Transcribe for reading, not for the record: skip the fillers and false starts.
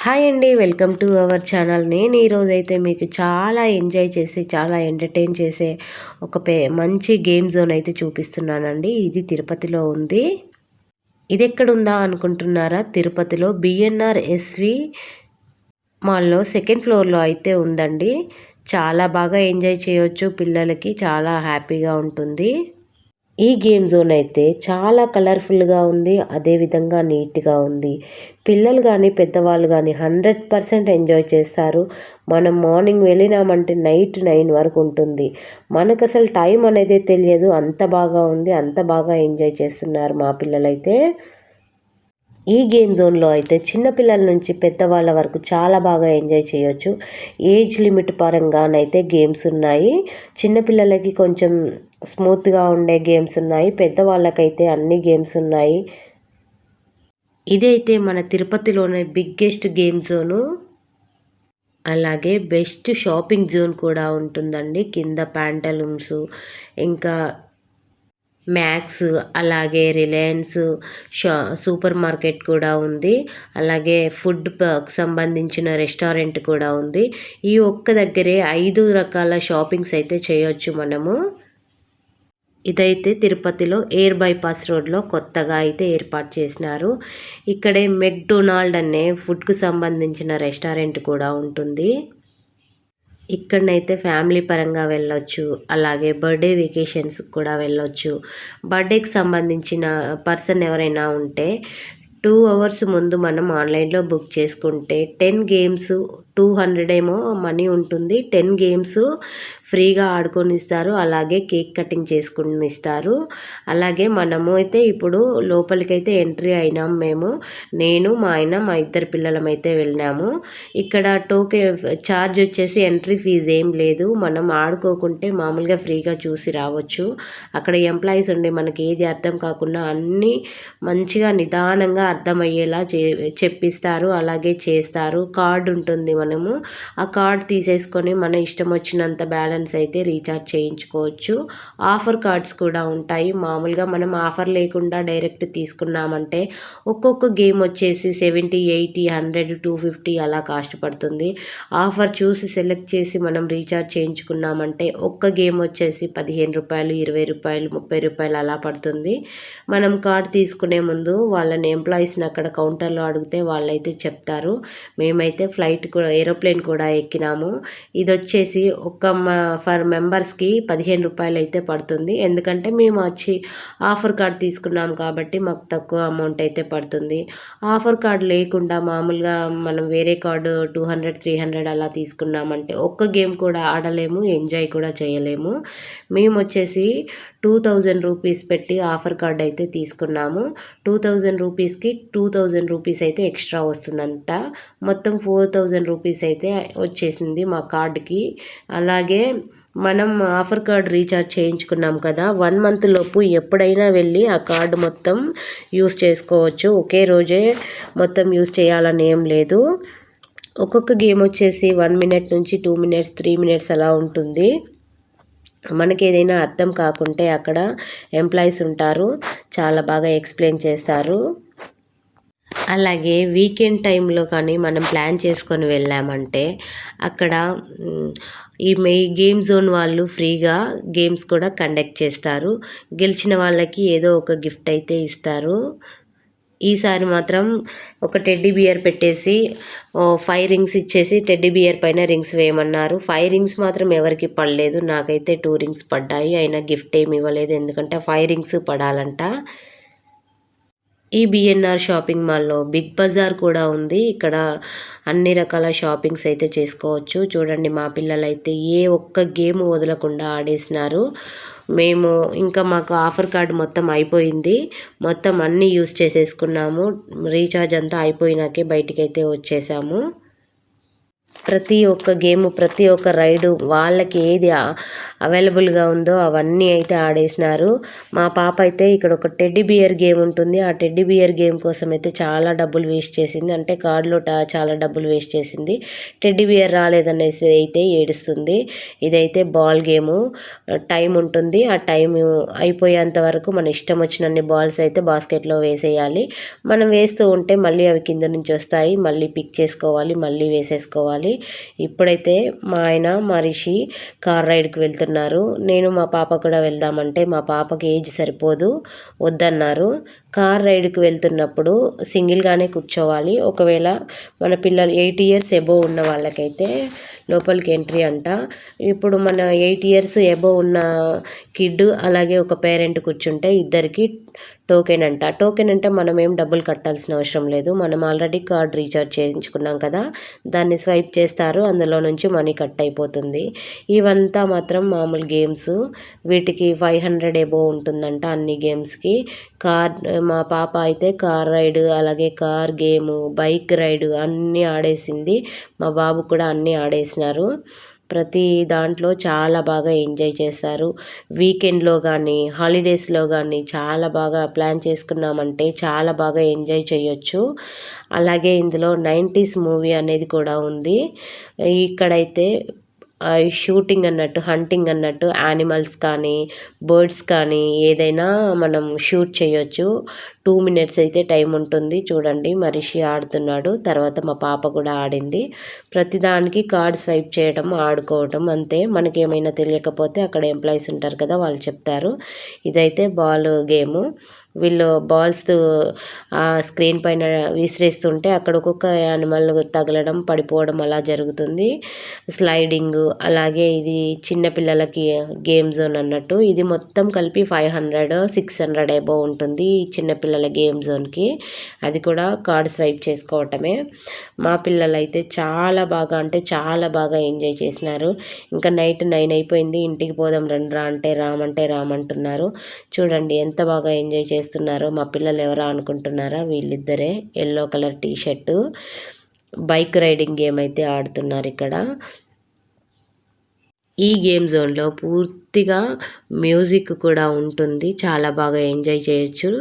Hi అండి, welcome to our channel. నేను ఈరోజైతే మీకు చాలా ఎంజాయ్ చేసి చాలా ఎంటర్టైన్ చేసే ఒక మంచి గేమ్ జోన్ అయితే చూపిస్తున్నానండి. ఇది తిరుపతిలో ఉంది. ఇది ఎక్కడుందా అనుకుంటున్నారా? తిరుపతిలో బిఎన్ఆర్ ఎస్వి మాల్లో సెకండ్ ఫ్లోర్లో అయితే ఉందండి. చాలా బాగా ఎంజాయ్ చేయొచ్చు, పిల్లలకి చాలా హ్యాపీగా ఉంటుంది. ఈ గేమ్ జోన్ అయితే చాలా కలర్ఫుల్గా ఉంది, అదేవిధంగా నీట్గా ఉంది. పిల్లలు కానీ పెద్దవాళ్ళు కానీ 100% ఎంజాయ్ చేస్తారు. మనం మార్నింగ్ వెళ్ళినామంటే నైట్ 9 వరకు ఉంటుంది. మనకు అసలు టైం అనేది తెలియదు, అంత బాగా ఉంది, అంత బాగా ఎంజాయ్ చేస్తున్నారు మా పిల్లలైతే. ఈ గేమ్ జోన్లో అయితే చిన్నపిల్లల నుంచి పెద్దవాళ్ళ వరకు చాలా బాగా ఎంజాయ్ చేయొచ్చు. ఏజ్ లిమిట్ పరంగానైతే గేమ్స్ ఉన్నాయి. చిన్నపిల్లలకి కొంచెం స్మూత్గా ఉండే గేమ్స్ ఉన్నాయి, పెద్దవాళ్ళకైతే అన్ని గేమ్స్ ఉన్నాయి. ఇదైతే మన తిరుపతిలోనే బిగ్గెస్ట్ గేమ్ జోను. అలాగే బెస్ట్ షాపింగ్ జోన్ కూడా ఉంటుందండి. కింద ప్యాంటలూమ్స్, ఇంకా మ్యాక్స్, అలాగే రిలయన్స్ సూపర్ మార్కెట్ కూడా ఉంది. అలాగే ఫుడ్ సంబంధించిన రెస్టారెంట్ కూడా ఉంది. ఈ ఒక్క దగ్గరే 5 రకాల షాపింగ్స్ అయితే చేయొచ్చు మనము. ఇదైతే తిరుపతిలో ఎయిర్ బైపాస్ రోడ్లో కొత్తగా అయితే ఏర్పాటు చేసినారు. ఇక్కడే మెక్డొనాల్డ్ అనే ఫుడ్కు సంబంధించిన రెస్టారెంట్ కూడా ఉంటుంది. ఇక్కడనైతే ఫ్యామిలీ పరంగా వెళ్ళొచ్చు, అలాగే బర్త్డే వెకేషన్స్ కూడా వెళ్ళొచ్చు. బర్త్డేకి సంబంధించిన పర్సన్ ఎవరైనా ఉంటే 2 అవర్స్ ముందు మనం ఆన్లైన్లో బుక్ చేసుకుంటే 10 గేమ్స్ 200 ఏమో మనీ ఉంటుంది. 10 గేమ్స్ ఫ్రీగా ఆడుకొని ఇస్తారు, అలాగే కేక్ కటింగ్ చేసుకుని ఇస్తారు. అలాగే మనము అయితే ఇప్పుడు లోపలికైతే ఎంట్రీ అయినాం మేము. నేను, మా ఆయన, మా ఇద్దరు పిల్లలమైతే వెళ్ళినాము. ఇక్కడ ఛార్జ్ వచ్చేసి ఎంట్రీ ఫీజు ఏం లేదు. మనం ఆడుకోకుంటే మామూలుగా ఫ్రీగా చూసి రావచ్చు. అక్కడ ఎంప్లాయీస్ ఉండి మనకి ఏది అర్థం కాకుండా అన్నీ మంచిగా నిదానంగా అర్థమయ్యేలా చెప్పిస్తారు, అలాగే చేస్తారు. కార్డు ఉంటుంది, మనము ఆ కార్డ్ తీసేసుకొని మన ఇష్టం వచ్చినంత బ్యాలెన్స్ అయితే రీఛార్జ్ చేయించుకోవచ్చు. ఆఫర్ కార్డ్స్ కూడా ఉంటాయి. మామూలుగా మనం ఆఫర్ లేకుండా డైరెక్ట్ తీసుకున్నామంటే ఒక్కొక్క గేమ్ వచ్చేసి 70, 80, 100, 250 అలా కాస్ట్ పడుతుంది. ఆఫర్ చూసి సెలెక్ట్ చేసి మనం రీఛార్జ్ చేయించుకున్నామంటే ఒక్క గేమ్ వచ్చేసి 15 రూపాయలు, 20 రూపాయలు, 30 రూపాయలు అలా పడుతుంది. మనం కార్డ్ తీసుకునే ముందు వాళ్ళని ఎంప్లాయీస్ని అక్కడ కౌంటర్లో అడిగితే వాళ్ళైతే చెప్తారు. మేమైతే ఫ్లైట్ కూడా ఏరోప్లేన్ కూడా ఎక్కినాము. ఇది వచ్చేసి ఫర్ మెంబర్స్కి 15 రూపాయలు అయితే పడుతుంది. ఎందుకంటే మేము వచ్చి ఆఫర్ కార్డ్ తీసుకున్నాం కాబట్టి మాకు తక్కువ అమౌంట్ అయితే పడుతుంది. ఆఫర్ కార్డ్ లేకుండా మామూలుగా మనం వేరే కార్డు 200, 300 అలా తీసుకున్నామంటే ఒక్క గేమ్ కూడా ఆడలేము, ఎంజాయ్ కూడా చేయలేము. మేము వచ్చేసి 2000 రూపీస్ పెట్టి ఆఫర్ కార్డ్ అయితే తీసుకున్నాము. 2000 రూపీస్కి 2000 రూపీస్ అయితే ఎక్స్ట్రా వస్తుందంట. మొత్తం 4000 రూపీస్ అయితే వచ్చేసింది మా కార్డుకి. అలాగే మనం ఆఫర్ కార్డ్ రీఛార్జ్ చేయించుకున్నాం కదా, 1 మంత్ లోపు ఎప్పుడైనా వెళ్ళి ఆ కార్డు మొత్తం యూస్ చేసుకోవచ్చు. ఒకే రోజే మొత్తం యూస్ చేయాలని ఏం లేదు. ఒక్కొక్క గేమ్ వచ్చేసి 1 మినిట్ నుంచి 2 మినిట్స్, 3 మినిట్స్ అలా ఉంటుంది. మనకి ఏదైనా అర్థం కాకుంటే అక్కడ ఎంప్లాయీస్ ఉంటారు, చాలా బాగా ఎక్స్ప్లెయిన్ చేస్తారు. అలాగే వీకెండ్ టైంలో కానీ మనం ప్లాన్ చేసుకొని వెళ్ళామంటే అక్కడ ఈ గేమ్ జోన్ వాళ్ళు ఫ్రీగా గేమ్స్ కూడా కండక్ట్ చేస్తారు. గెలిచిన వాళ్ళకి ఏదో ఒక గిఫ్ట్ అయితే ఇస్తారు. ఈసారి మాత్రం ఒక టెడ్డీ బియర్ పెట్టేసి 5 రింగ్స్ ఇచ్చేసి టెడ్డీ బియర్ పైన రింగ్స్ వేయమన్నారు. 5 రింగ్స్ మాత్రం ఎవరికి పడలేదు, నాకైతే 2 రింగ్స్ పడ్డాయి. అయినా గిఫ్ట్ ఏమి ఇవ్వలేదు, ఎందుకంటే 5 రింగ్స్ పడాలంట. ఈ బిఎన్ఆర్ షాపింగ్ మాల్లో బిగ్ బజార్ కూడా ఉంది. ఇక్కడ అన్ని రకాల షాపింగ్స్ అయితే చేసుకోవచ్చు. చూడండి, మా పిల్లలైతే ఏ ఒక్క గేమ్ వదలకుండా ఆడేసినారు. మేము ఇంకా మాకు ఆఫర్ కార్డు మొత్తం అయిపోయింది, మొత్తం అన్నీ యూస్ చేసేసుకున్నాము. రీఛార్జ్ అంతా అయిపోయినాకే బయటికైతే వచ్చేసాము. ప్రతి ఒక్క గేము, ప్రతి ఒక్క రైడు వాళ్ళకి ఏది అవైలబుల్గా ఉందో అవన్నీ అయితే ఆడేసినారు. మా పాప అయితే ఇక్కడ ఒక టెడ్డీ బియర్ గేమ్ ఉంటుంది. ఆ టెడ్డీ బియర్ గేమ్ కోసం అయితే చాలా డబ్బులు వేస్ట్ చేసింది. అంటే కార్డులో చాలా డబ్బులు వేస్ట్ చేసింది. టెడ్డీ బియర్ రాలేదనేసి అయితే ఏడుస్తుంది. ఇదైతే బాల్ గేము. టైం ఉంటుంది. ఆ టైం అయిపోయేంత వరకు మన ఇష్టం వచ్చినన్ని బాల్స్ అయితే బాస్కెట్లో వేసేయాలి. మనం వేస్తూ ఉంటే మళ్ళీ అవి కింద నుంచి వస్తాయి. మళ్ళీ పిక్ చేసుకోవాలి, మళ్ళీ వేసేసుకోవాలి. ఇప్పుడైతే మా ఆయన మా రిషి కార్ రైడ్కి వెళ్తున్నారు. నేను మా పాప కూడా వెళ్దామంటే మా పాపకి ఏజ్ సరిపోదు, వద్దన్నారు. కార్ రైడ్కి వెళ్తున్నప్పుడు సింగిల్గానే కూర్చోవాలి. ఒకవేళ మన పిల్లలు 8 ఇయర్స్ ఎబోవ్ ఉన్న వాళ్ళకైతే లోపలికి ఎంట్రీ అంట. ఇప్పుడు మన 8 ఇయర్స్ ఎబోవ్ ఉన్న కిడ్ అలాగే ఒక పేరెంట్ కూర్చుంటే ఇద్దరికి టోకెన్ అంట. టోకెన్ అంటే మనం ఏం డబ్బులు కట్టాల్సిన అవసరం లేదు. మనం ఆల్రెడీ కార్డ్ రీఛార్జ్ చేయించుకున్నాం కదా, దాన్ని స్వైప్ చేస్తారు, అందులో నుంచి మనీ కట్ అయిపోతుంది. ఇవంతా మాత్రం మామూలు గేమ్స్. వీటికి 500 ఎబోవ్ ఉంటుందంట అన్ని గేమ్స్కి. మా పాప అయితే కార్ రైడ్ అలాగే కార్ గేము, బైక్ రైడ్ అన్నీ ఆడేసింది. మా బాబు కూడా అన్నీ ఆడేసినారు. ప్రతి దాంట్లో చాలా బాగా ఎంజాయ్ చేస్తారు. వీకెండ్లో కానీ హాలిడేస్లో కానీ చాలా బాగా ప్లాన్ చేసుకున్నామంటే చాలా బాగా ఎంజాయ్ చేయొచ్చు. అలాగే ఇందులో 90s మూవీ అనేది కూడా ఉంది. ఇక్కడైతే షూటింగ్ అన్నట్టు, హంటింగ్ అన్నట్టు యానిమల్స్ కానీ బర్డ్స్ కానీ ఏదైనా మనం షూట్ చేయొచ్చు. 2 మినిట్స్ అయితే టైం ఉంటుంది. చూడండి మనిషి ఆడుతున్నాడు, తర్వాత మా పాప కూడా ఆడింది. ప్రతిదానికి కార్డ్ స్వైప్ చేయడం, ఆడుకోవడం అంతే. మనకి ఏమైనా తెలియకపోతే అక్కడ ఎంప్లాయీస్ ఉంటారు కదా, వాళ్ళు చెప్తారు. ఇదైతే బాల్ గేము. వీళ్ళు బాల్స్ స్క్రీన్ పైన విసిరేస్తుంటే అక్కడ ఒక్కొక్క యానిమల్ తగలడం, పడిపోవడం అలా జరుగుతుంది. స్లైడింగ్ అలాగే ఇది చిన్నపిల్లలకి గేమ్ జోన్ అన్నట్టు. ఇది మొత్తం కలిపి 500 600 ఎబోవ్ ఉంటుంది ఈ చిన్నపిల్లల గేమ్ జోన్కి. అది కూడా కార్డ్ స్వైప్ చేసుకోవటమే. మా పిల్లలు అయితే చాలా బాగా అంటే చాలా బాగా ఎంజాయ్ చేసినారు. ఇంకా నైట్ 9 అయిపోయింది, ఇంటికి పోదాం రండ్రా అంటే రామంటున్నారు. చూడండి ఎంత బాగా ఎంజాయ్ చేస్తున్నారో. మా పిల్లలు ఎవరా అనుకుంటున్నారా, వీళ్ళిద్దరే. Yellow colour T shirt. Bike riding game అయితే ఆడుతున్నారు ఇక్కడ. ఈ గేమ్ జోన్లో పూర్తిగా మ్యూజిక్ కూడా ఉంటుంది. చాలా బాగా ఎంజాయ్ చేయొచ్చు.